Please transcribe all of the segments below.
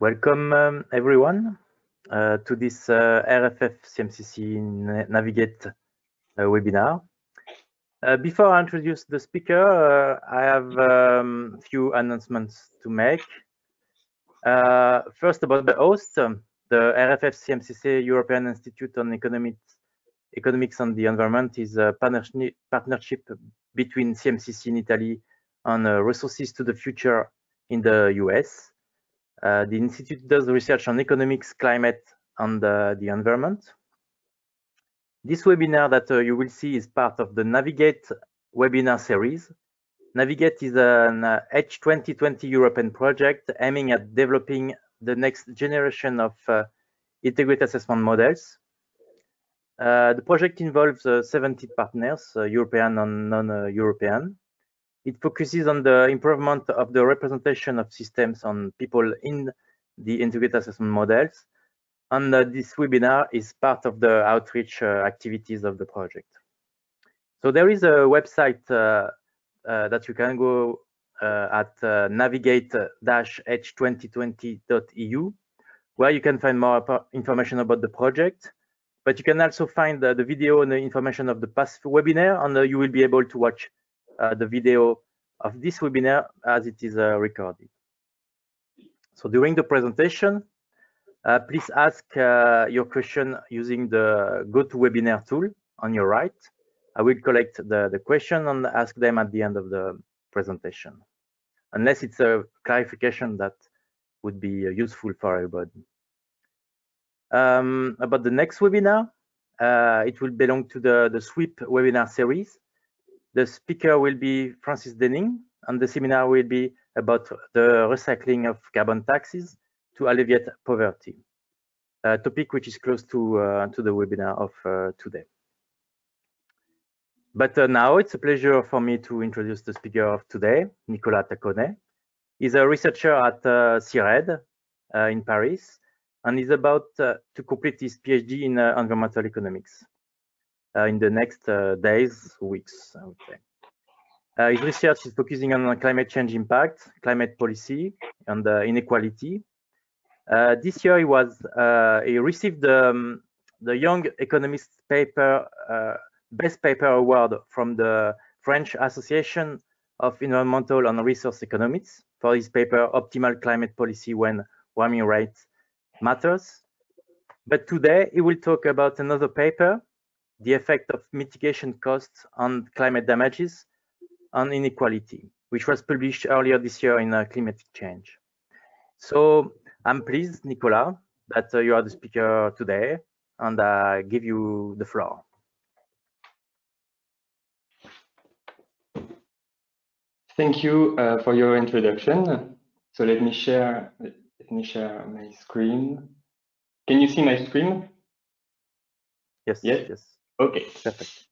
Welcome everyone to this RFF CMCC Navigate webinar. Before I introduce the speaker, I have a few announcements to make. First, about the host, the RFF CMCC European Institute on Economics and the Environment is a partnership between CMCC in Italy and Resources to the Future in the US. The Institute does research on economics, climate, and the environment. This webinar that you will see is part of the Navigate webinar series. Navigate is an H2020 European project aiming at developing the next generation of integrated assessment models. The project involves 70 partners, European and non-European. It focuses on the improvement of the representation of systems on people in the integrated assessment models. And this webinar is part of the outreach activities of the project. So there is a website that you can go at navigate-h2020.eu, where you can find more information about the project. But you can also find the video and the information of the past webinar, and you will be able to watch the video of this webinar as it is recorded. So during the presentation, please ask your question using the GoToWebinar tool on your right. I will collect the question and ask them at the end of the presentation, unless it's a clarification that would be useful for everybody. About the next webinar, it will belong to the SWIP webinar series. The speaker will be Francis Denning, and the seminar will be about the recycling of carbon taxes to alleviate poverty, a topic which is close to the webinar of today. But now it's a pleasure for me to introduce the speaker of today, Nicolas Taconnet. He's a researcher at CIRED in Paris, and he's about to complete his PhD in environmental economics in the next days, weeks, I would say. His research is focusing on climate change impact, climate policy, and inequality. This year, he received the Young Economist paper Best Paper Award from the French Association of Environmental and Resource Economists for his paper Optimal Climate Policy When Warming Rate Matters. But today, he will talk about another paper, the effect of mitigation costs on climate damages on inequality, which was published earlier this year in Climatic Change. So I'm pleased, Nicolas, that you are the speaker today, and I give you the floor. Thank you for your introduction. So let me share my screen. Can you see my screen? Yes. Yes. Okay. Perfect.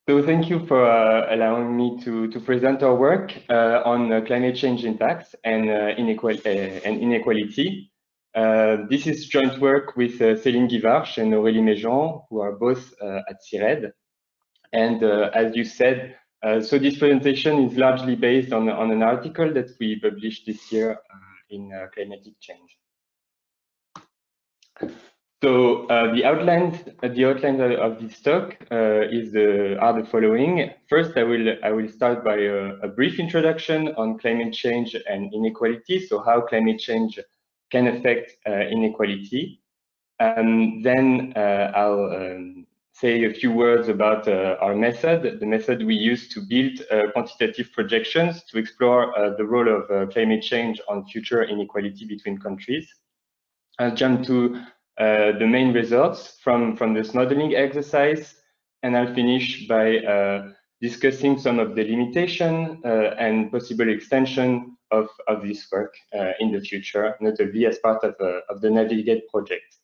So thank you for allowing me to present our work on climate change impacts and inequality. This is joint work with Céline Guivarch and Aurélie Méjean, who are both at CIRED. And as you said, so this presentation is largely based on an article that we published this year in Climatic Change. So the outlines of this talk are the following. First, I will start by a brief introduction on climate change and inequality. So how climate change can affect inequality. Then I'll say a few words about our method, the method we use to build quantitative projections to explore the role of climate change on future inequality between countries. I'll jump to the main results from this modeling exercise, and I'll finish by discussing some of the limitation and possible extension of this work in the future, notably as part of the Navigate project.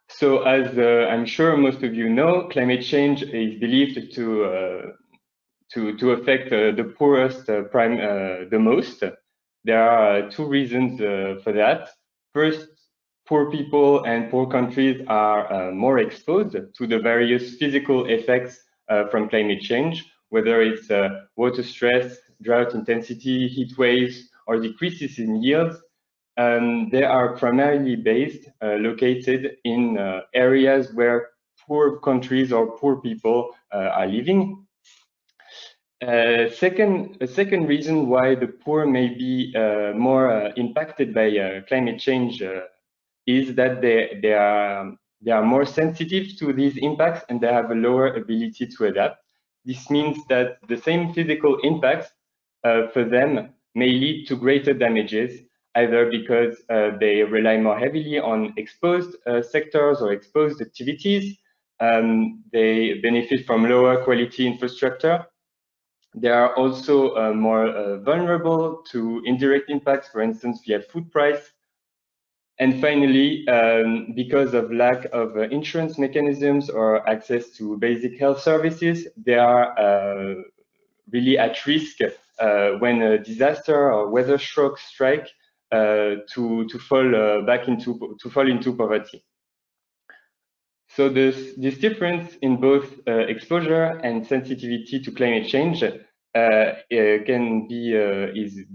So as I'm sure most of you know, climate change is believed to affect the poorest the most. There are two reasons for that. First, poor people and poor countries are more exposed to the various physical effects from climate change, whether it's water stress, drought intensity, heat waves, or decreases in yields. they are primarily located in areas where poor countries or poor people are living. A second reason why the poor may be more impacted by climate change is that they are more sensitive to these impacts and they have a lower ability to adapt. This means that the same physical impacts for them may lead to greater damages, either because they rely more heavily on exposed sectors or exposed activities. They benefit from lower quality infrastructure. They are also more vulnerable to indirect impacts, for instance, via food price. And finally, because of lack of insurance mechanisms or access to basic health services, they are really at risk when a disaster or weather strokes strike to fall into poverty. So this difference in both exposure and sensitivity to climate change is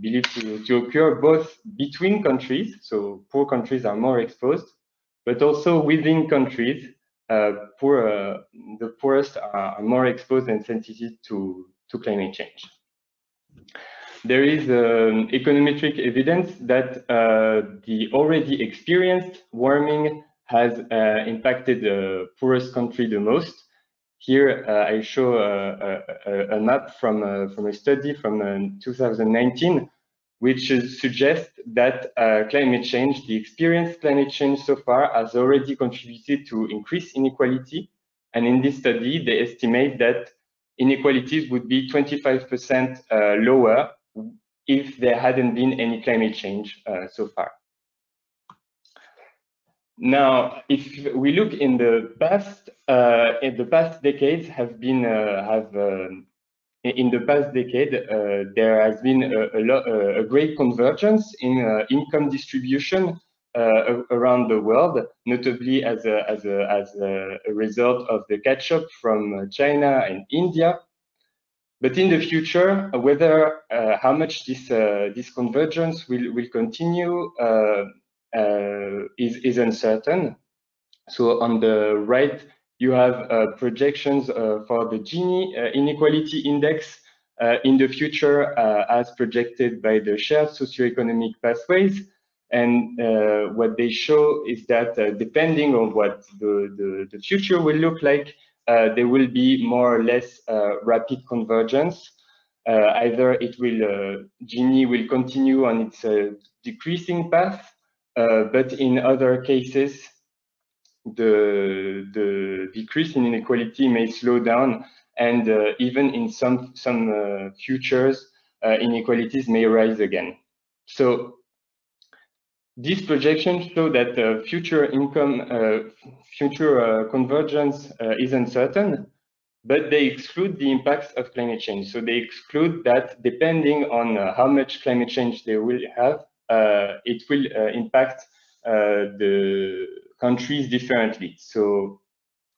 believed to occur both between countries, so poor countries are more exposed, but also within countries, the poorest are more exposed and sensitive to climate change. There is econometric evidence that the already experienced warming has impacted the poorest country the most. Here I show a map from a study from 2019, which suggests that climate change, the experienced climate change so far, has already contributed to increased inequality. And in this study, they estimate that inequalities would be 25% lower if there hadn't been any climate change so far. Now, if we look in the past decades, in the past decade, there has been a great convergence in income distribution around the world, notably as a result of the catch-up from China and India. But in the future, whether how much this convergence will continue is uncertain. So on the right, you have projections for the Gini inequality index in the future as projected by the shared socioeconomic pathways. And what they show is that depending on what the future will look like, there will be more or less rapid convergence. Either Gini will continue on its decreasing path, but in other cases, the decrease in inequality may slow down, and even in some futures, inequalities may rise again. So these projections show that future convergence is uncertain, but they exclude the impacts of climate change. So they exclude that depending on how much climate change they will have, it will impact the countries differently. So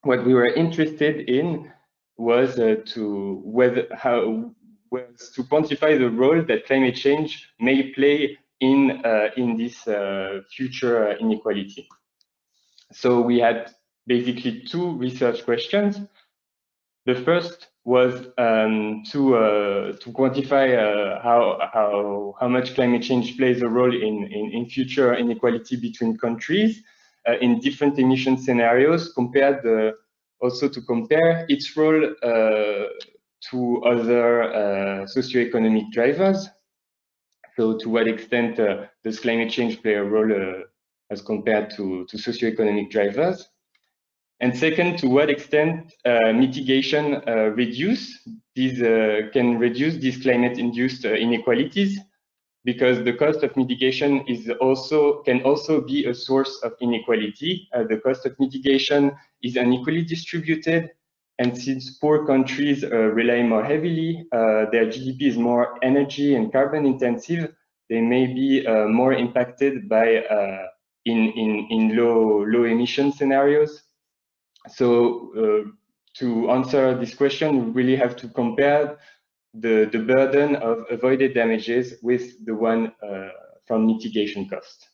what we were interested in was to quantify the role that climate change may play in this future inequality. So we had basically two research questions. The first was to quantify how much climate change plays a role in future inequality between countries in different emission scenarios, also to compare its role to other socioeconomic drivers. So to what extent does climate change play a role as compared to socioeconomic drivers? And second, to what extent mitigation can reduce these climate-induced inequalities, because the cost of mitigation can also be a source of inequality. The cost of mitigation is unequally distributed, and since poor countries rely more heavily, their GDP is more energy and carbon intensive, they may be more impacted by in low emission scenarios. So to answer this question, we really have to compare the burden of avoided damages with the one from mitigation cost.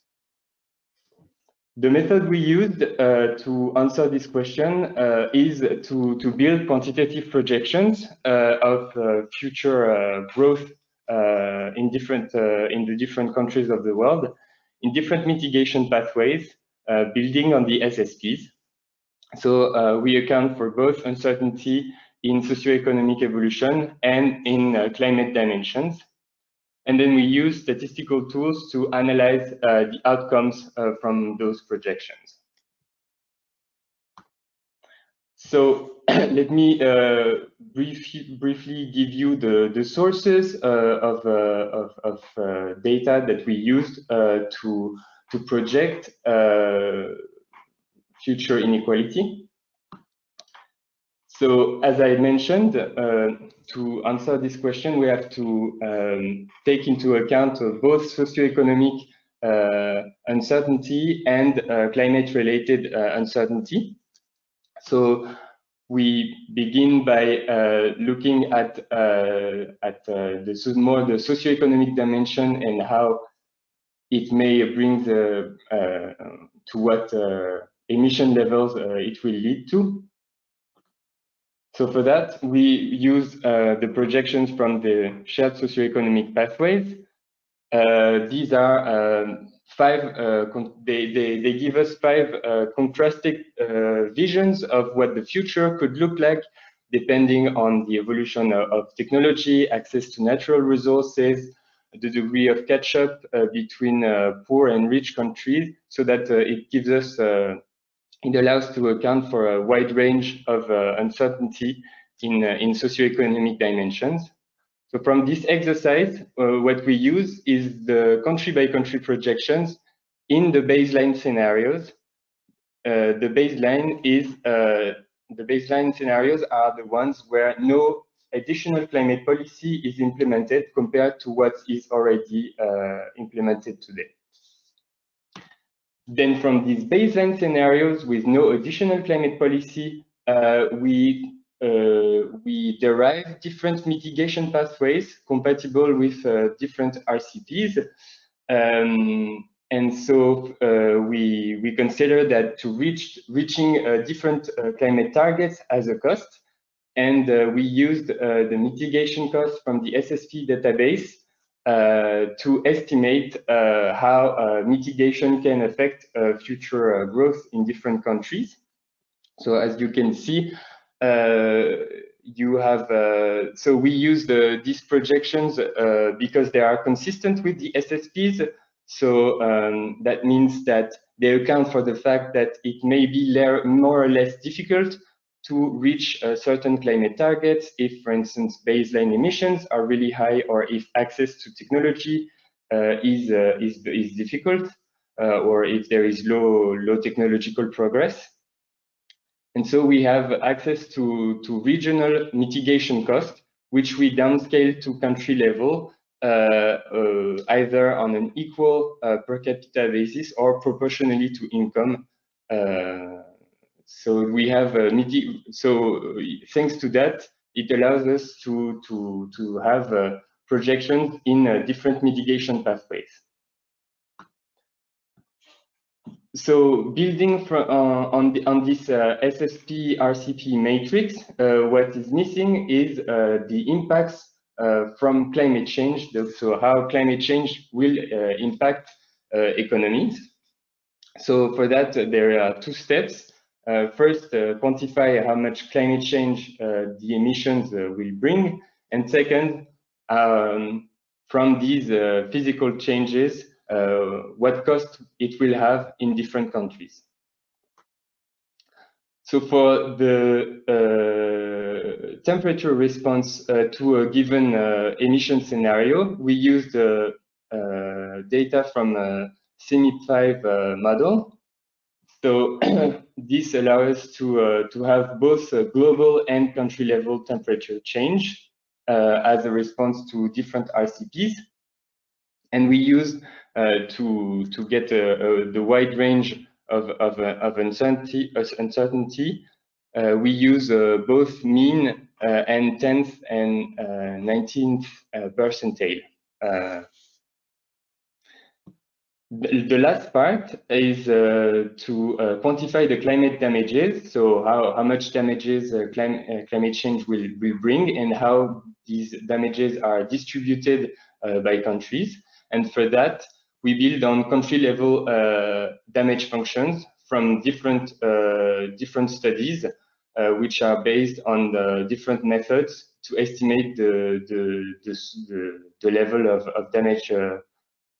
The method we used to answer this question is to build quantitative projections of future growth in the different countries of the world, in different mitigation pathways, building on the SSPs. So we account for both uncertainty in socioeconomic evolution and in climate dimensions. And then we use statistical tools to analyze the outcomes from those projections. So let me briefly give you the sources of data that we used to project future inequality. So as I mentioned, to answer this question, we have to take into account both socioeconomic uncertainty and climate-related uncertainty. So we begin by looking at more the socioeconomic dimension and how it may bring to what emission levels it will lead to. So for that, we use the projections from the shared socioeconomic pathways. These are they give us 5 contrasting visions of what the future could look like, depending on the evolution of technology, access to natural resources, the degree of catch-up between poor and rich countries, so that it gives us it allows to account for a wide range of uncertainty in socioeconomic dimensions. So from this exercise, what we use is the country-by-country projections in the baseline scenarios. The baseline scenarios are the ones where no additional climate policy is implemented compared to what is already implemented today. Then from these baseline scenarios with no additional climate policy, we derive different mitigation pathways compatible with different RCPs. And so we consider that to reaching different climate targets as a cost. And we used the mitigation cost from the SSP database to estimate how mitigation can affect future growth in different countries. So as you can see, you have so we use these projections because they are consistent with the SSPs. So that means that they account for the fact that it may be more or less difficult to reach certain climate targets if, for instance, baseline emissions are really high, or if access to technology is difficult, or if there is low technological progress. And so we have access to regional mitigation costs, which we downscale to country level, either on an equal per capita basis or proportionally to income. So we have thanks to that, it allows us to have projections in different mitigation pathways. So building on this SSP RCP matrix, what is missing is the impacts from climate change. So how climate change will impact economies. So for that, there are 2 steps. First, quantify how much climate change the emissions will bring. And second, from these physical changes, what cost it will have in different countries. So for the temperature response to a given emission scenario, we use the data from a CMIP5 model. So this allows us to have both global and country level temperature change as a response to different RCPs. And we use to get the wide range of uncertainty. We use both mean and 10th and 19th percentile. The last part is to quantify the climate damages. So how much damages climate change will bring, and how these damages are distributed by countries. And for that, we build on country level damage functions from different studies, which are based on the different methods to estimate the level of damage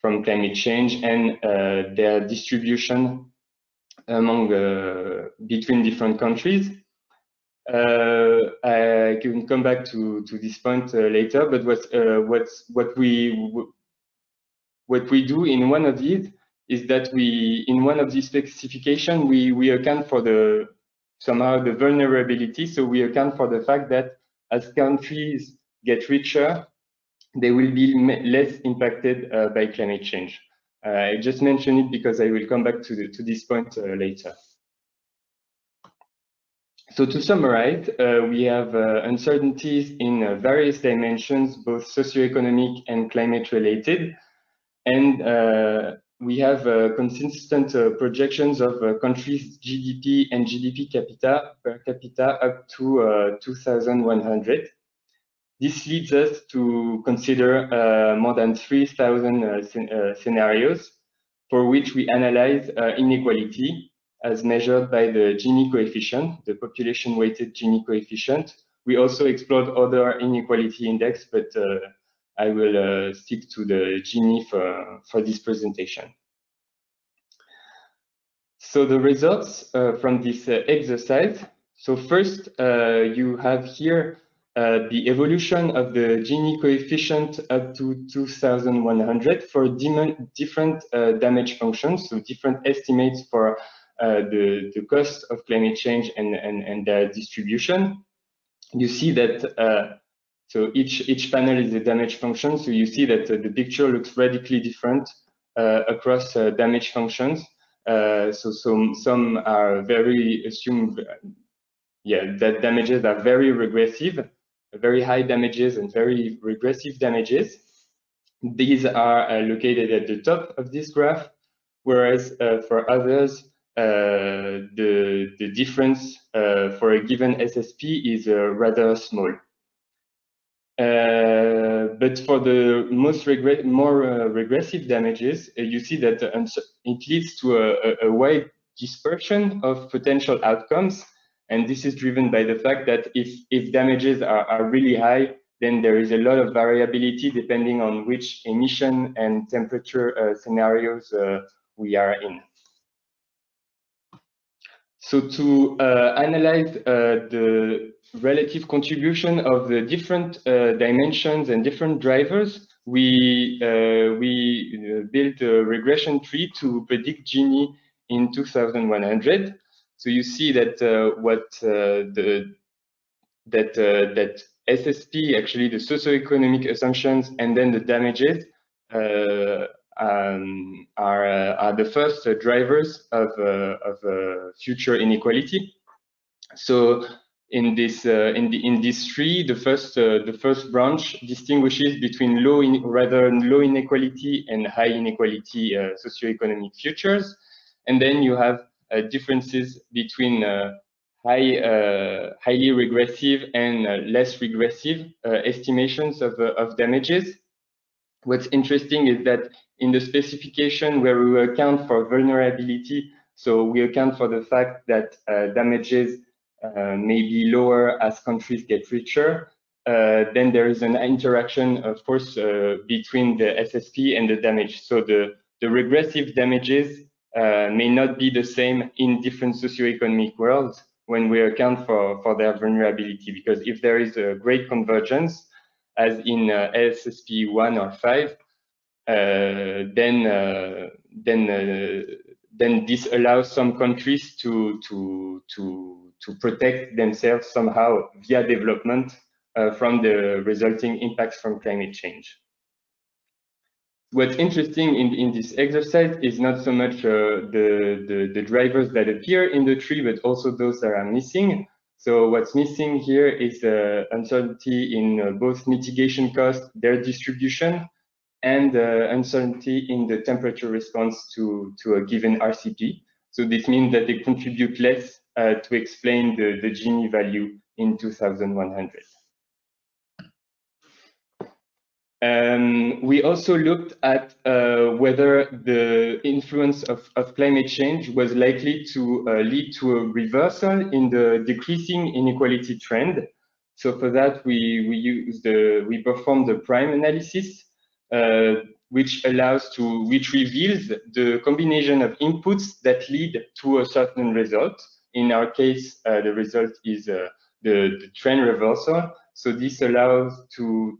from climate change and their distribution among between different countries. I can come back to this point later, but what we do in one of these is that in one of these specification we account for somehow the vulnerability. So we account for the fact that as countries get richer, they will be less impacted by climate change. I just mentioned it because I will come back to this point later. So to summarize, we have uncertainties in various dimensions, both socioeconomic and climate related. And we have consistent projections of countries' GDP and GDP per capita up to 2100. This leads us to consider more than 3,000 scenarios for which we analyze inequality as measured by the Gini coefficient, the population-weighted Gini coefficient. We also explored other inequality index, but I will stick to the Gini for this presentation. So the results from this exercise. So first, you have here the evolution of the Gini coefficient up to 2100 for different damage functions, so different estimates for the cost of climate change and their distribution. You see that so each panel is a damage function, so you see that the picture looks radically different across damage functions. So some are very assumed, that damages are very regressive, very high damages and very regressive damages. These are located at the top of this graph, whereas for others, the difference for a given SSP is rather small. But for the more regressive damages, you see that it leads to a wide dispersion of potential outcomes. And this is driven by the fact that if damages are really high, then there is a lot of variability depending on which emission and temperature scenarios we are in. So to analyze the relative contribution of the different dimensions and different drivers, we built a regression tree to predict Gini in 2100. So you see that that SSP, actually the socioeconomic assumptions and then the damages are the first drivers of future inequality. So in this tree, the first branch distinguishes between rather low inequality and high inequality socioeconomic futures, and then you have differences between highly regressive and less regressive estimations of damages. What's interesting is that in the specification where we account for vulnerability, so we account for the fact that damages may be lower as countries get richer, then there is an interaction, of course, between the SSP and the damage. So the regressive damages may not be the same in different socioeconomic worlds when we account for their vulnerability, because if there is a great convergence, as in SSP 1 or 5, then this allows some countries to protect themselves somehow via development from the resulting impacts from climate change. What's interesting in this exercise is not so much the drivers that appear in the tree, but also those that are missing. So what's missing here is uncertainty in both mitigation costs, their distribution, and uncertainty in the temperature response to a given RCP. So this means that they contribute less to explain the Gini value in 2100. We also looked at whether the influence of climate change was likely to lead to a reversal in the decreasing inequality trend. So for that, we performed the prime analysis, which reveals the combination of inputs that lead to a certain result. In our case, the result is the trend reversal. So this allows to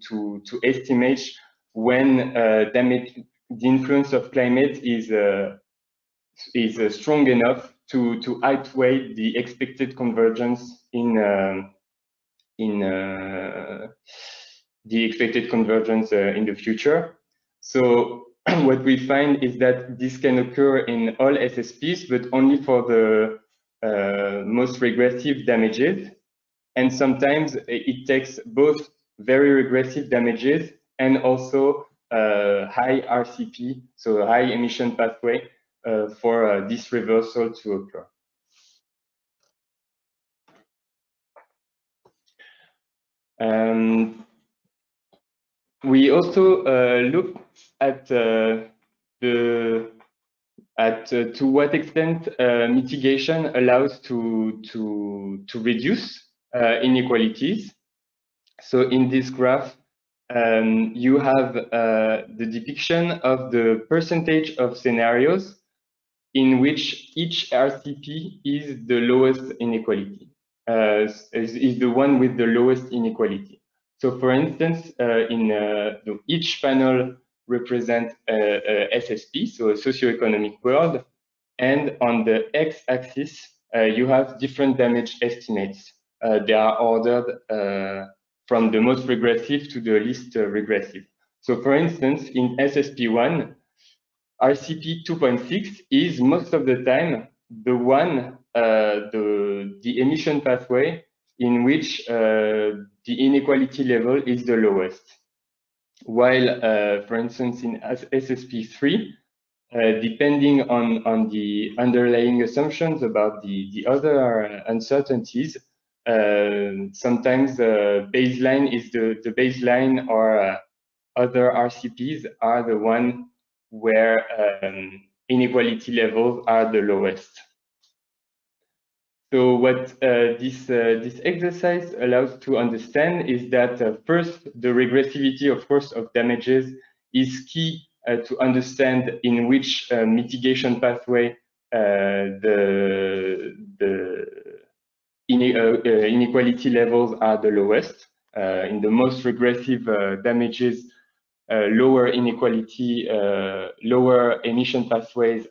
estimate when the influence of climate is strong enough to outweigh the expected convergence in the future. So what we find is that this can occur in all SSPs, but only for the most regressive damages. And sometimes it takes both very regressive damages and also high RCP, so high emission pathway, for this reversal to occur. We also look at to what extent mitigation allows to reduce inequalities. So in this graph, you have the depiction of the percentage of scenarios in which each RCP is the lowest inequality, is the one with the lowest inequality. So for instance, each panel represents a SSP, so a socioeconomic world, and on the x-axis, you have different damage estimates. They are ordered from the most regressive to the least regressive. So for instance, in SSP1, RCP 2.6 is most of the time the one, the emission pathway in which the inequality level is the lowest. While, for instance, in SSP3, depending on the underlying assumptions about the other uncertainties, sometimes the baseline is the baseline, or other RCPs are the one where inequality levels are the lowest. So what this exercise allows to understand is that first, the regressivity, of course, of damages is key to understand in which mitigation pathway the inequality levels are the lowest. In the most regressive damages, lower inequality, lower emission pathways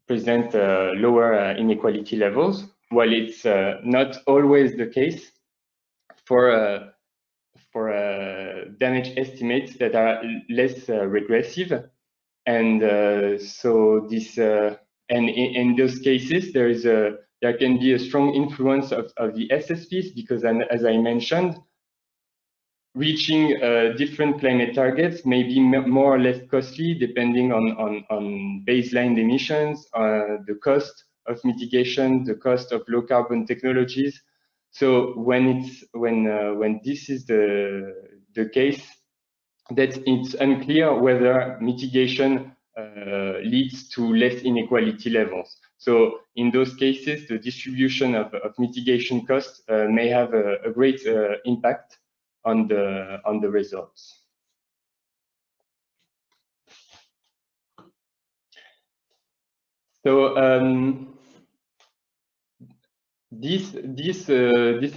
present lower inequality levels, while it's not always the case for damage estimates that are less regressive. And so this, and in those cases, there can be a strong influence of the SSPs, because as I mentioned, reaching different climate targets may be more or less costly depending on baseline emissions, the cost of mitigation, the cost of low carbon technologies. So when this is the case, that it's unclear whether mitigation leads to less inequality levels. So in those cases, the distribution of mitigation costs may have a great impact on the results. So this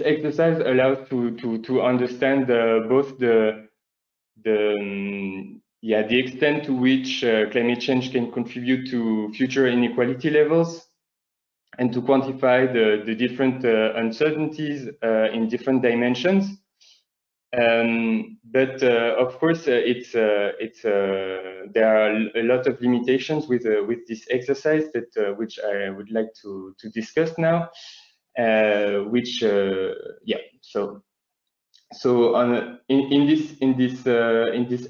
exercise allows to understand both the extent to which climate change can contribute to future inequality levels, and to quantify the different uncertainties in different dimensions. But of course, there are a lot of limitations with this exercise that which I would like to discuss now. So So in this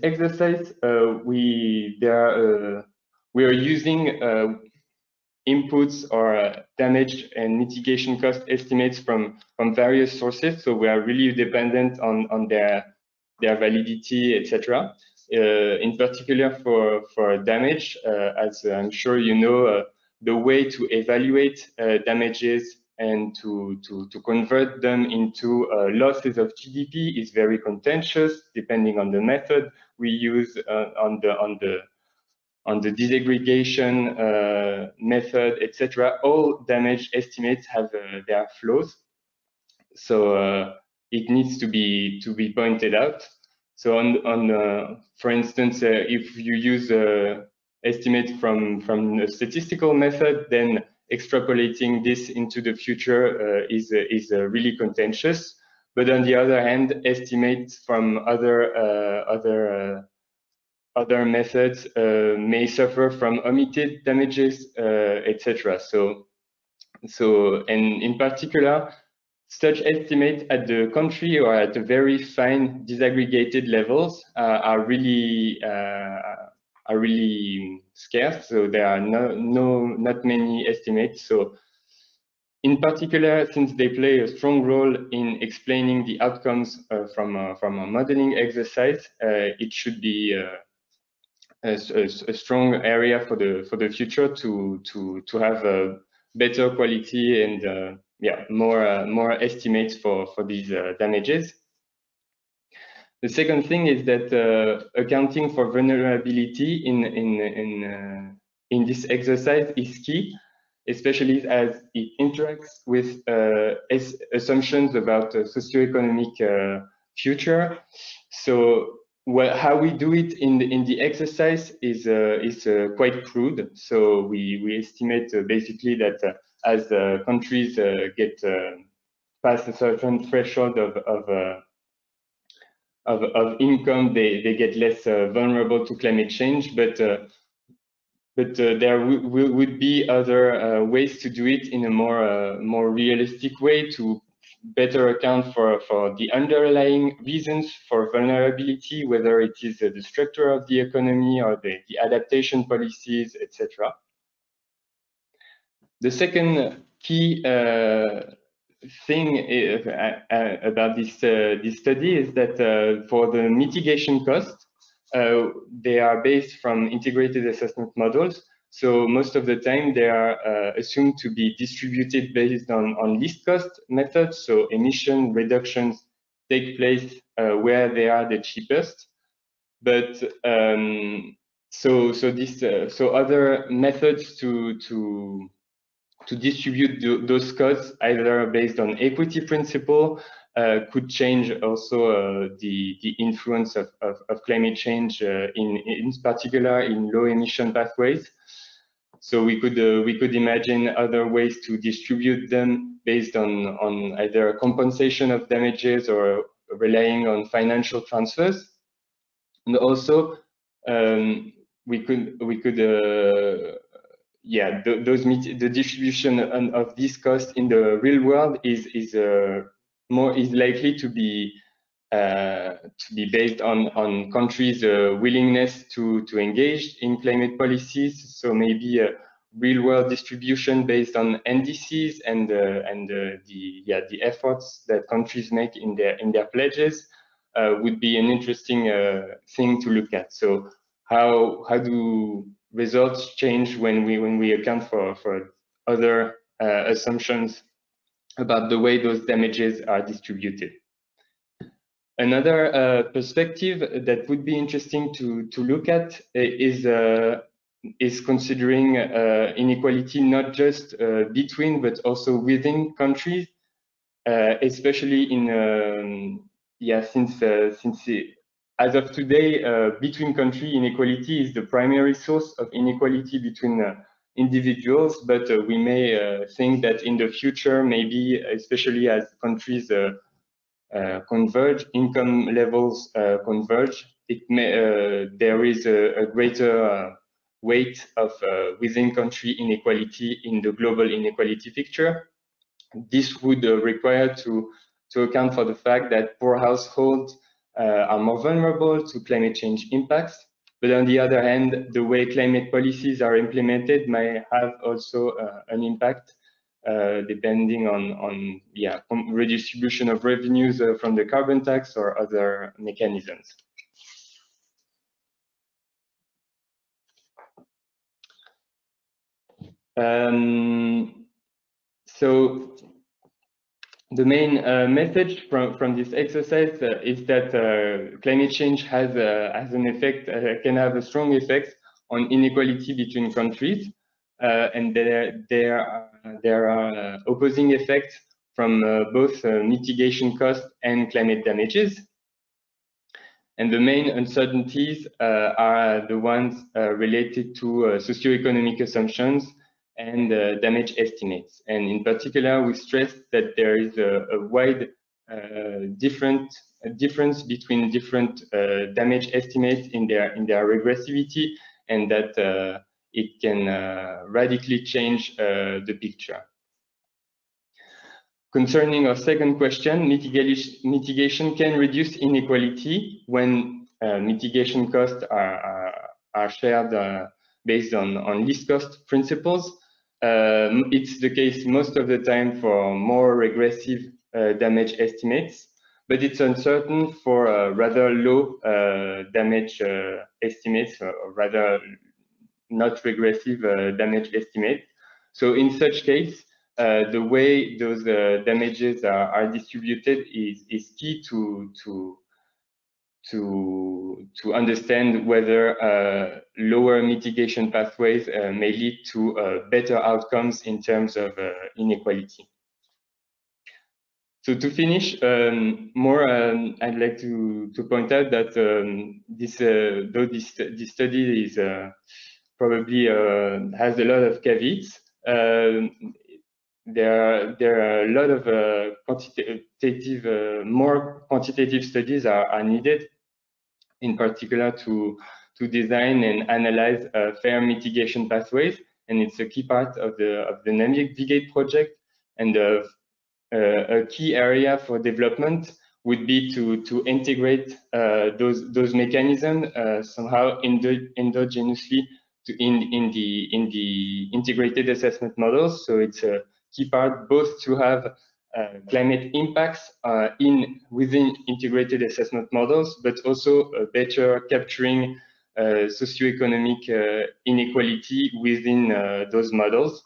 exercise, we are using inputs or damage and mitigation cost estimates from various sources. So we are really dependent on their validity, etc. In particular for damage, as I'm sure you know, the way to evaluate damages and to convert them into losses of GDP is very contentious, depending on the method we use on the disaggregation method, etc. All damage estimates have their flaws, so it needs to be pointed out. So for instance, if you use estimate from a statistical method, then extrapolating this into the future is really contentious. But on the other hand, estimates from other methods may suffer from omitted damages, etc. And in particular, such estimates at the country or at the very fine disaggregated levels are really scarce. So there are not many estimates. So in particular, since they play a strong role in explaining the outcomes from a modeling exercise, it should be a strong area for the future to have a better quality and more estimates for these damages. The second thing is that accounting for vulnerability in this exercise is key, especially as it interacts with assumptions about socioeconomic future. So how we do it in the exercise is quite crude. So we estimate basically that as countries get past a certain threshold of income, they get less vulnerable to climate change. But there would be other ways to do it in a more realistic way to better account for the underlying reasons for vulnerability, whether it is the structure of the economy or the adaptation policies, etc. The second key thing about this study is that for the mitigation costs, they are based from integrated assessment models. So most of the time they are assumed to be distributed based on least cost methods. So emission reductions take place where they are the cheapest. But so other methods to distribute those costs, either based on equity principle, could change also the influence of climate change in particular in low emission pathways. So we could imagine other ways to distribute them based on either compensation of damages or relying on financial transfers. And also we could the distribution of these costs in the real world is likely to be based on countries' willingness to engage in climate policies. So maybe a real world distribution based on NDCs and the efforts that countries make in their pledges would be an interesting thing to look at. So how do results change when we account for other assumptions about the way those damages are distributed? Another perspective that would be interesting to look at is considering inequality not just between but also within countries, especially in since as of today, between country inequality is the primary source of inequality between individuals, but we may think that in the future, maybe especially as countries converge, income levels converge, there is a greater weight of within country inequality in the global inequality picture. This would require to to account for the fact that poor households are more vulnerable to climate change impacts. But on the other hand, the way climate policies are implemented may have also an impact depending on redistribution of revenues from the carbon tax or other mechanisms. So the main message from this exercise is that climate change has an effect, can have a strong effect on inequality between countries, and there are opposing effects from both mitigation costs and climate damages. And the main uncertainties are the ones related to socioeconomic assumptions and damage estimates. And in particular, we stress that there is a wide difference between different damage estimates in their regressivity, and that it can radically change the picture. Concerning our second question, mitigation can reduce inequality when mitigation costs are shared based on least cost principles. It's the case most of the time for more regressive damage estimates, but it's uncertain for rather low damage estimates, or rather not regressive damage estimates. So in such case, the way those damages are distributed is key to understand whether lower mitigation pathways may lead to better outcomes in terms of inequality. So to finish, I'd like to point out that though this study is probably has a lot of caveats, there are a lot of more quantitative studies are needed, in particular to design and analyze fair mitigation pathways, and it's a key part of the Navigate project. And a key area for development would be to integrate those mechanisms somehow endogenously in the integrated assessment models. So it's a key part both to have climate impacts within integrated assessment models, but also better capturing socioeconomic inequality within those models.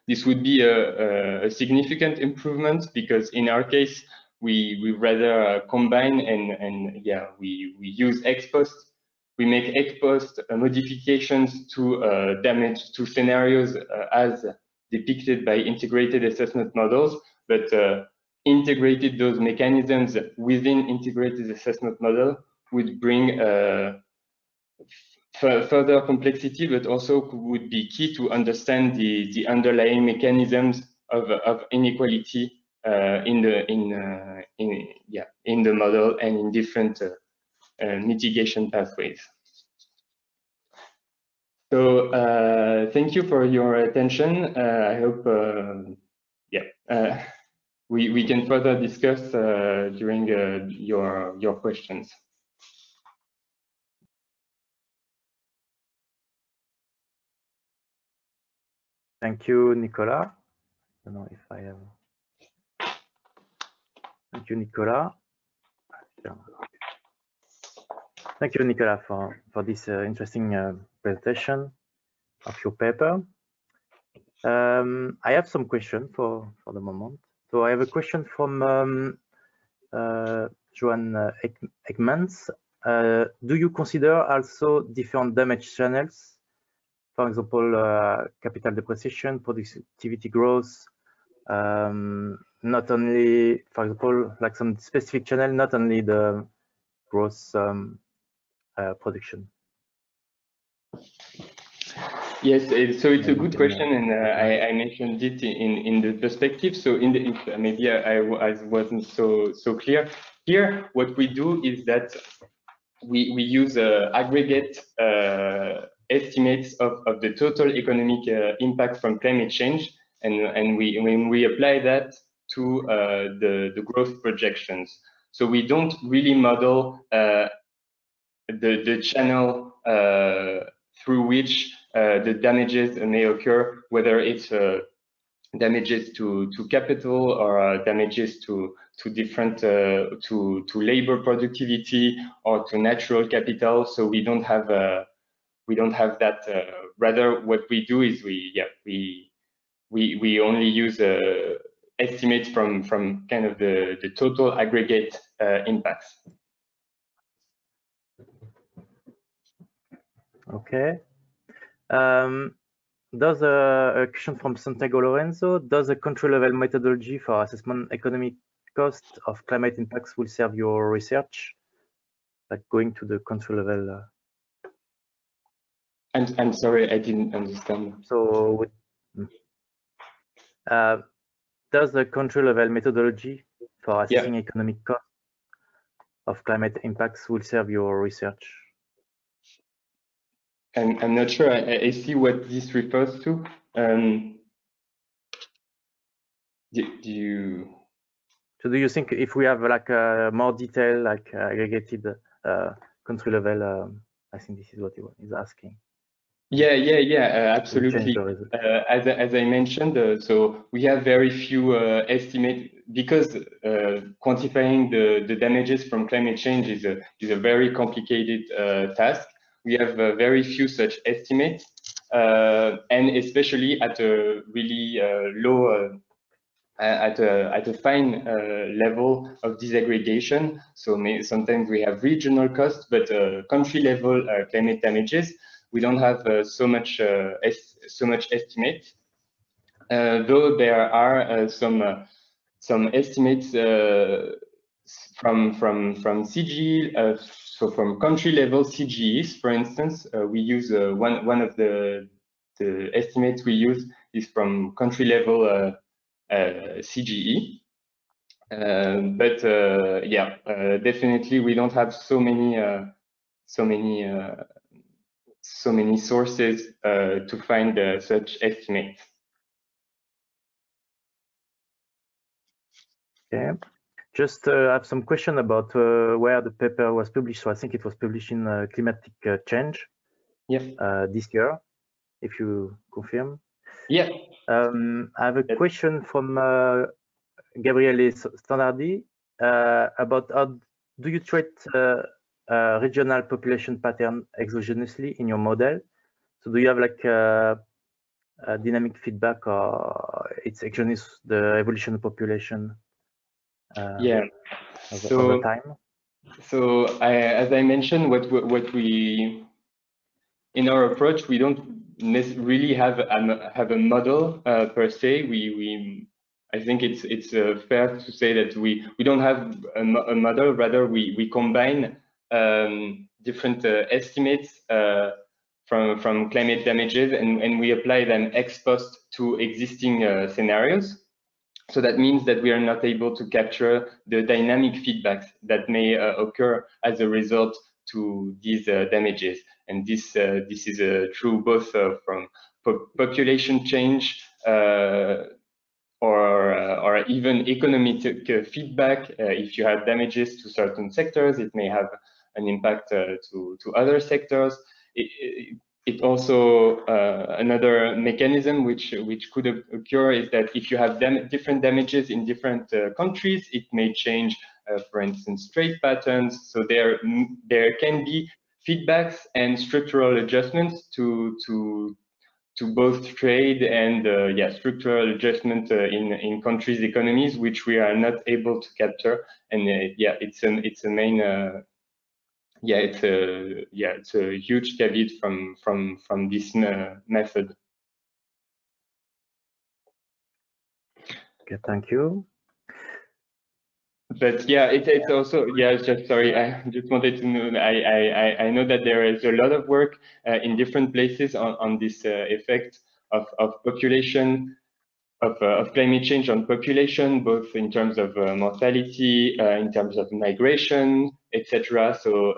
This would be a significant improvement, because in our case, we rather combine and we use ex post. We make ex post modifications to damage to scenarios as depicted by integrated assessment models, but integrated those mechanisms within integrated assessment model would bring further complexity, but also would be key to understand the underlying mechanisms of inequality in the model and in different mitigation pathways. So thank you for your attention. I hope we can further discuss during your questions. Thank you, Nicolas. I don't know if I have. Thank you, Nicolas. Thank you, Nicolas, for this interesting presentation of your paper. I have some questions for the moment. So I have a question from Johan Ekmans. Do you consider also different damage channels? For example, capital depreciation, productivity growth, not only, for example, like some specific channel, not only the gross production. Yes, so it's a good question, and I mentioned it in the perspective. So maybe I wasn't so clear. Here, what we do is that we use aggregate estimates of the total economic impact from climate change, and when we apply that to the growth projections. So we don't really model the channel through which the damages may occur, whether it's damages to capital or damages to different to labor productivity or to natural capital. So we don't have that. Rather, what we do is we only use estimates from kind of the total aggregate impacts. Okay. Does a question from Santiago Lorenzo, does a country level methodology for assessment economic cost of climate impacts will serve your research? Like going to the country level? I'm sorry, I didn't understand. So does the country level methodology for assessing economic cost of climate impacts will serve your research? I'm not sure I see what this refers to. So do you think if we have like a more detailed, like aggregated country level, I think this is what he's asking. Yeah, absolutely. As I mentioned, so we have very few estimates because quantifying the damages from climate change is a very complicated task. We have very few such estimates, and especially at a really low, at a fine level of disaggregation. So sometimes we have regional costs, but country level climate damages, we don't have so much estimate. Though there are some estimates from CGE, so from country level CGEs, for instance, we use one of the estimates we use is from country level CGE. But definitely we don't have so many sources to find such estimates. Okay, just have some question about where the paper was published. So I think it was published in Climatic Change. This year, if you confirm. Yeah. I have a question from Gabriele Standardi about how do you treat regional population pattern exogenously in your model? So do you have like a dynamic feedback or it's exogenous, the evolution of population over time? So as I mentioned, what we in our approach, we don't really have a model per se. I think it's fair to say that we don't have a model. Rather, we combine different estimates from climate damages, and we apply them ex post to existing scenarios. So that means that we are not able to capture the dynamic feedbacks that may occur as a result to these damages. And this is true both from population change or even economic feedback. If you have damages to certain sectors, it may have an impact to other sectors. It also another mechanism which could occur is that if you have different damages in different countries, it may change, for instance, trade patterns. So there can be feedbacks and structural adjustments to both trade and structural adjustment in countries' economies, which we are not able to capture. And it's a main it's a huge caveat from this method. Okay, thank you. But yeah, it's also sorry, I just wanted to know. I know that there is a lot of work in different places on this effect of population of climate change on population, both in terms of mortality, in terms of migration, etc. So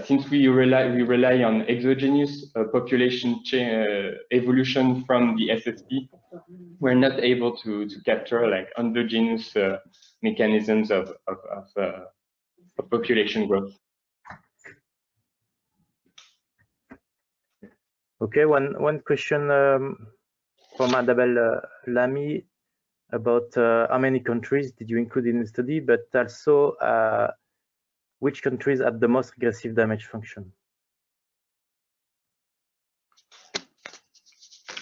since we rely on exogenous population evolution from the SSP, we're not able to capture like endogenous mechanisms of population growth. Okay, one question from Adabel Lamy about how many countries did you include in the study, but also which countries had the most regressive damage function?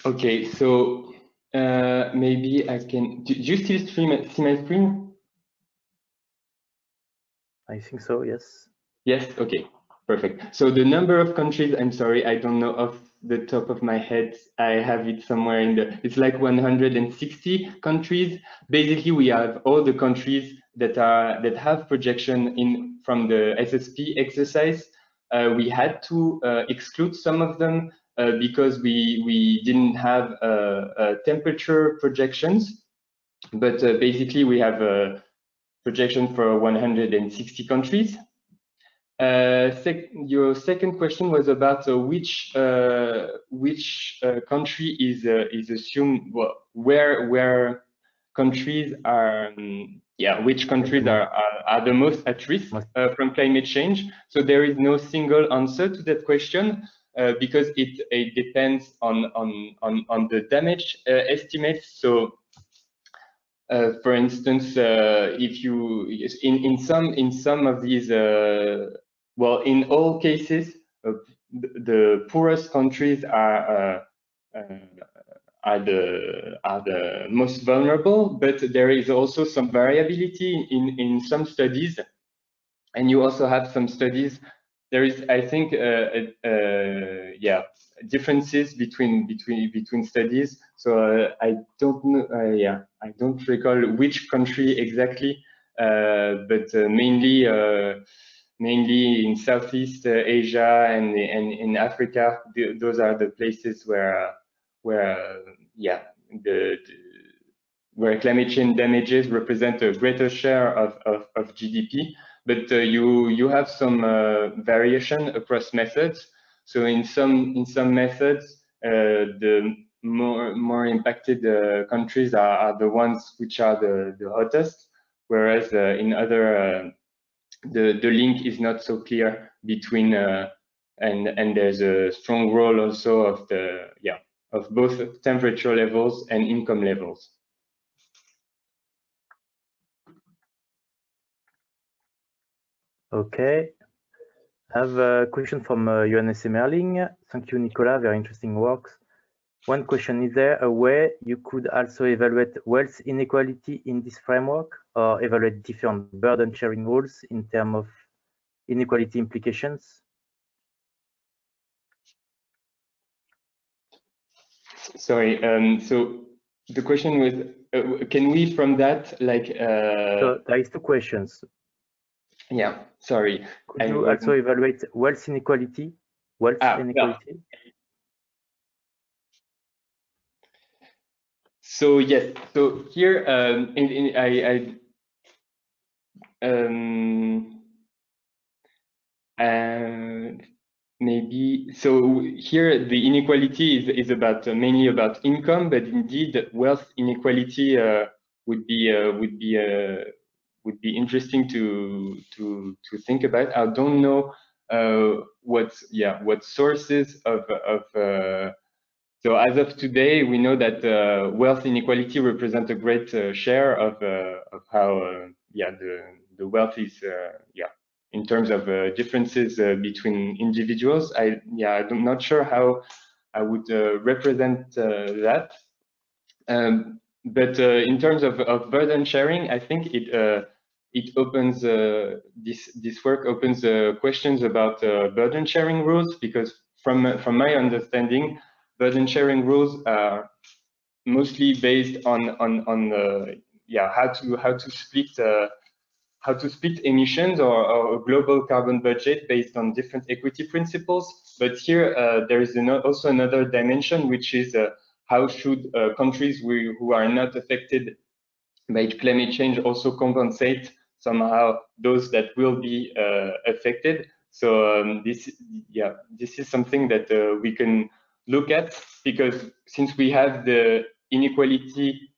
Okay, so maybe I can. Do you still see my screen? I think so, yes. Yes, okay, perfect. So the number of countries, I'm sorry, I don't know off the top of my head. I have it somewhere in the, it's like 160 countries. Basically, we have all the countries that have projection in from the SSP exercise. We had to exclude some of them because we didn't have temperature projections, but basically we have a projection for 160 countries. Your second question was about which country is assumed, well, where countries are, which countries are the most at risk from climate change. So there is no single answer to that question because it depends on the damage estimates. So for instance, if you in some of these, well, in all cases, the poorest countries are the most vulnerable, but there is also some variability in some studies, and you also have some studies. There is, I think, differences between studies. So I don't know. I don't recall which country exactly, but mainly in Southeast Asia and in Africa. Those are the places where climate change damages represent a greater share of GDP. But you have some variation across methods. So in some methods, the more impacted countries are the ones which are the hottest, whereas in other the link is not so clear between and there's a strong role also of both temperature levels and income levels. Okay. I have a question from Johannes Emerling. Thank you, Nicolas. Very interesting works. One question, is there a way you could also evaluate wealth inequality in this framework or evaluate different burden sharing rules in terms of inequality implications? Sorry, so the question was, can we from that, like... So there is two questions. Yeah, sorry. Could you also evaluate wealth inequality? Inequality? Yeah. So yes, so here maybe so here the inequality is about mainly about income, but indeed wealth inequality would be interesting to think about. I don't know what sources of so as of today, we know that wealth inequality represents a great share of how the wealth is in terms of differences between individuals. I'm not sure how I would represent that. But in terms of burden sharing, I think it opens this work opens questions about burden sharing rules, because from my understanding, burden sharing rules are mostly based on how to split emissions or a global carbon budget based on different equity principles. But here there is also another dimension, which is how should countries who are not affected by climate change also compensate somehow those that will be affected. So this is something that we can look at, because since we have the inequality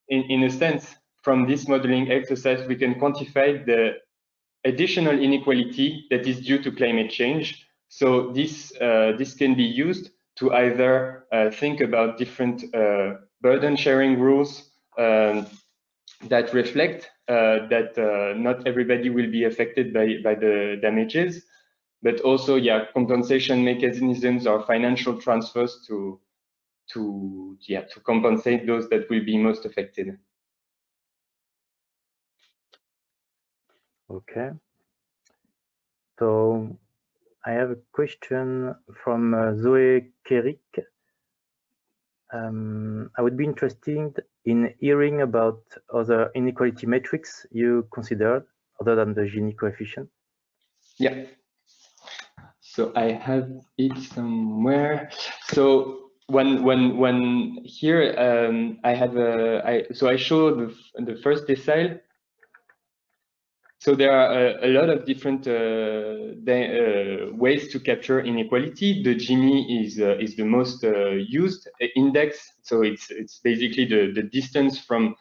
in a sense. From this modeling exercise, we can quantify the additional inequality that is due to climate change. So this can be used to either think about different burden sharing rules that reflect that not everybody will be affected by the damages, but also, yeah, compensation mechanisms or financial transfers to compensate those that will be most affected. Okay. So I have a question from Zoe Kerik. I would be interested in hearing about other inequality metrics you considered other than the Gini coefficient. Yeah. So I have it somewhere. So when here I have so I show the first decile. So there are a lot of different ways to capture inequality. The Gini is the most used index. So it's basically the distance from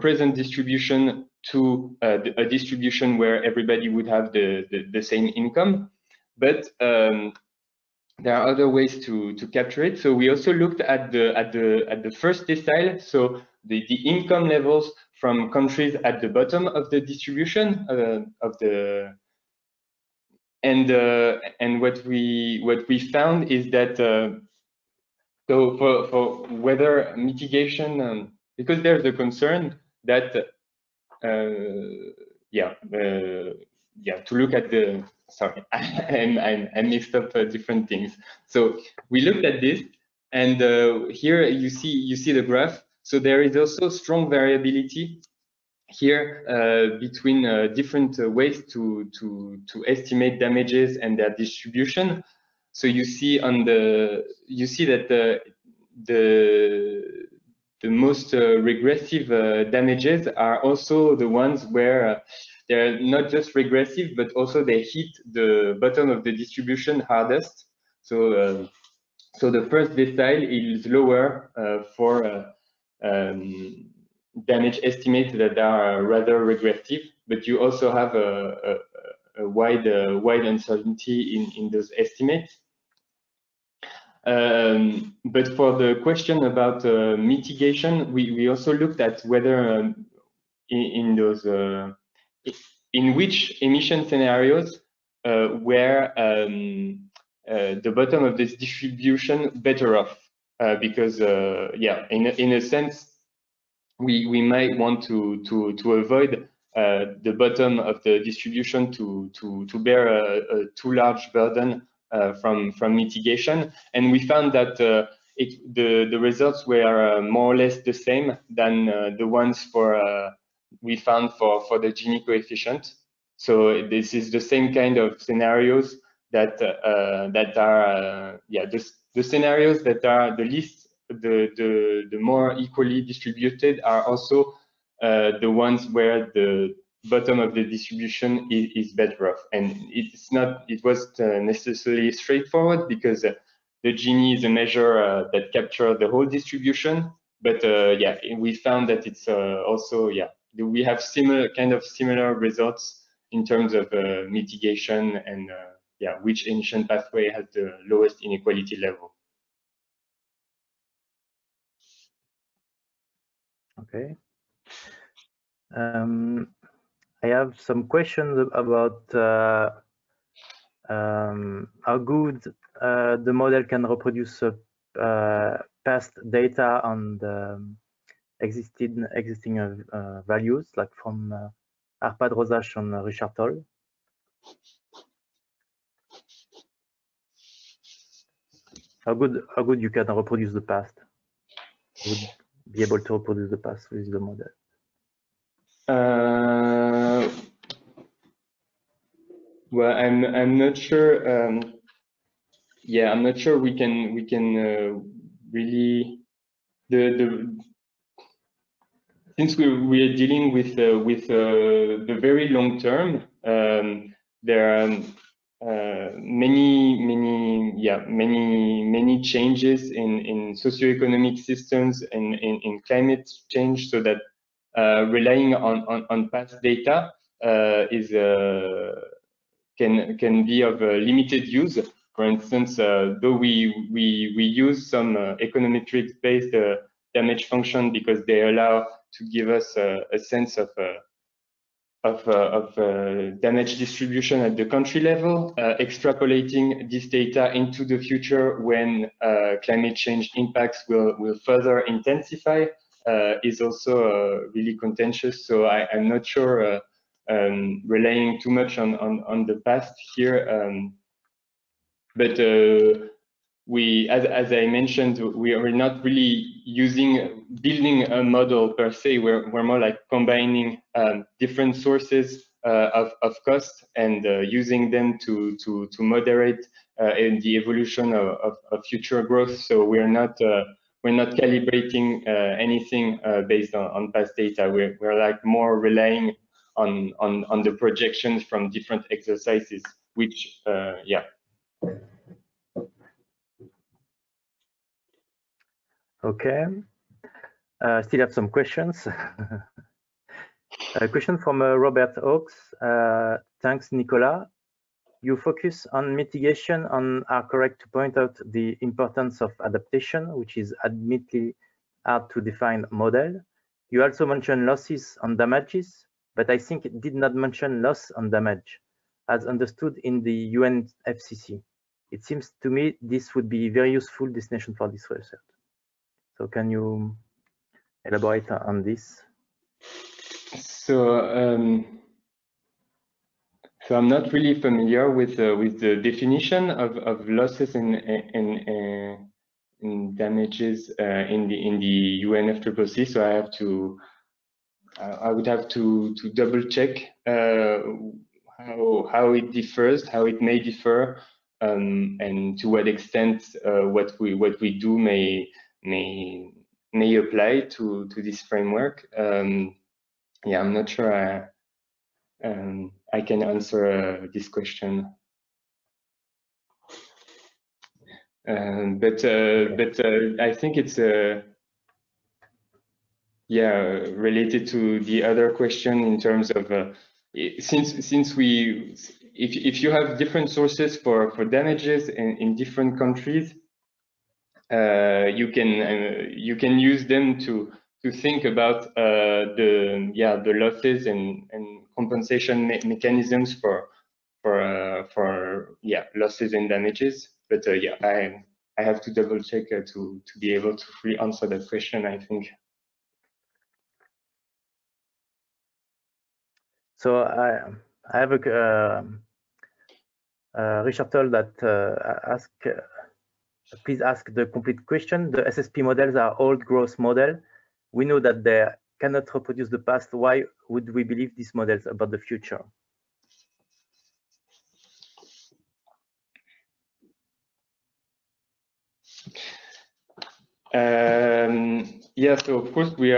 present distribution to a distribution where everybody would have the same income. But there are other ways to capture it. So we also looked at the first decile. So the income levels from countries at the bottom of the distribution and what we found is that so for weather mitigation, because there's a concern that to look at the sorry I mixed up different things. So we looked at this, and here you see the graph. So there is also strong variability here between different ways to estimate damages and their distribution. So you see that the most regressive damages are also the ones where they're not just regressive, but also they hit the bottom of the distribution hardest. So so the first decile is lower for damage estimates that are rather regressive, but you also have a wide uncertainty in those estimates. But for the question about mitigation, we also looked at whether in those in which emission scenarios where the bottom of this distribution better off, because yeah, in a sense we might want to avoid the bottom of the distribution to bear a too large burden from mitigation, and we found that the results were more or less the same than the ones we found for the Gini coefficient. So this is the same kind of scenarios that are the scenarios that are the least the more equally distributed are also the ones where the bottom of the distribution is better off. And it wasn't necessarily straightforward because the Gini is a measure that captures the whole distribution. But yeah, we found that it's also, yeah, we have similar results in terms of mitigation and yeah, which emission pathway has the lowest inequality level. Okay. I have some questions about how good the model can reproduce past data on the existing values, like from Arpad Rosache and Richard Toll. How good you can reproduce the past? Would be able to reproduce the past with the model. Well, I'm not sure. Yeah, I'm not sure we can really since we are dealing with the very long term. There many changes in socioeconomic systems and in climate change, so that relying on past data can be of limited use. For instance, though we use some econometrics-based damage function because they allow to give us a sense of damage distribution at the country level, extrapolating this data into the future when climate change impacts will further intensify is also really contentious. So I'm not sure relying too much on the past here, but as I mentioned, we are not really building a model per se. We're more like combining different sources of cost and using them to moderate in the evolution of future growth. So we're not calibrating anything based on past data. We're like more relying on the projections from different exercises, which yeah. Okay, still have some questions. A question from Robert Oakes. Thanks, Nicolas. You focus on mitigation and are correct to point out the importance of adaptation, which is admittedly hard to define model. You also mentioned losses and damages, but I think it did not mention loss and damage, as understood in the UNFCCC. It seems to me this would be a very useful destination for this research. So can you elaborate on this? So I'm not really familiar with the definition of losses and damages in the UNFCCC. So I would have to double check how it differs, how it may differ, and to what extent what we do may apply to this framework. Yeah, I'm not sure I can answer this question. But I think it's yeah, related to the other question in terms of since if you have different sources for damages in different countries, you can use them to think about the losses and compensation mechanisms for losses and damages. But yeah, I have to double check to be able to fully answer that question, I think. So I have a researcher that please ask the complete question. The SSP models are old growth model. We know that they cannot reproduce the past. Why would we believe these models about the future? Yeah, so of course we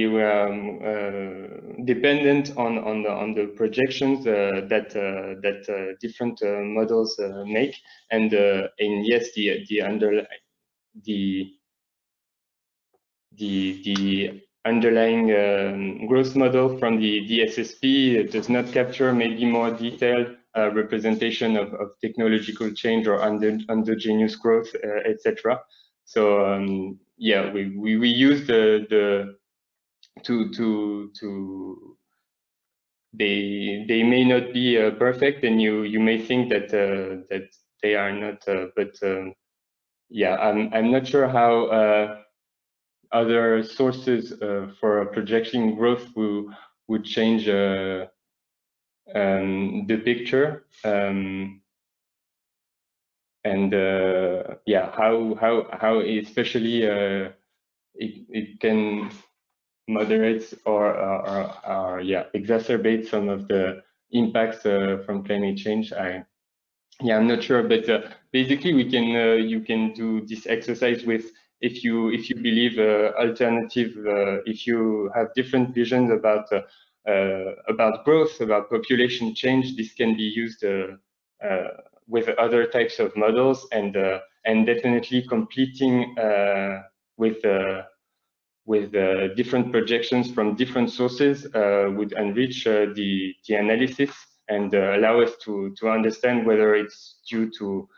were dependent on the projections that different models make, and yes, the underlying growth model from the SSP does not capture maybe more detailed representation of technological change or endogenous growth, etc. So yeah, we use they may not be perfect, and you may think that that they are not, but yeah, I'm not sure how other sources for projecting growth would change the picture. And yeah, how especially it can moderate or yeah, exacerbate some of the impacts from climate change. I'm not sure, but basically we can you can do this exercise with if you believe alternative, if you have different visions about growth, about population change, this can be used with other types of models, and definitely completing with different projections from different sources would enrich the analysis and allow us to understand whether it's due to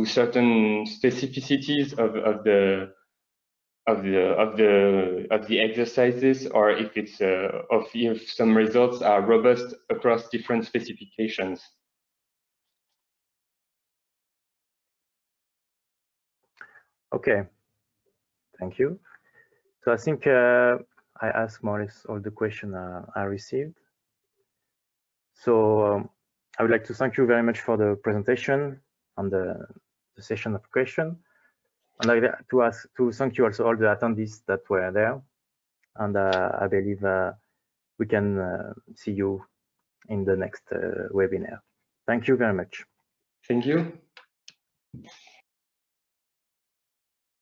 certain specificities of the exercises, or if it's if some results are robust across different specifications. Okay, thank you. So I think I asked more or less all the questions I received. So I would like to thank you very much for the presentation and the session of questions. And I'd like to thank you also all the attendees that were there. And I believe we can see you in the next webinar. Thank you very much. Thank you.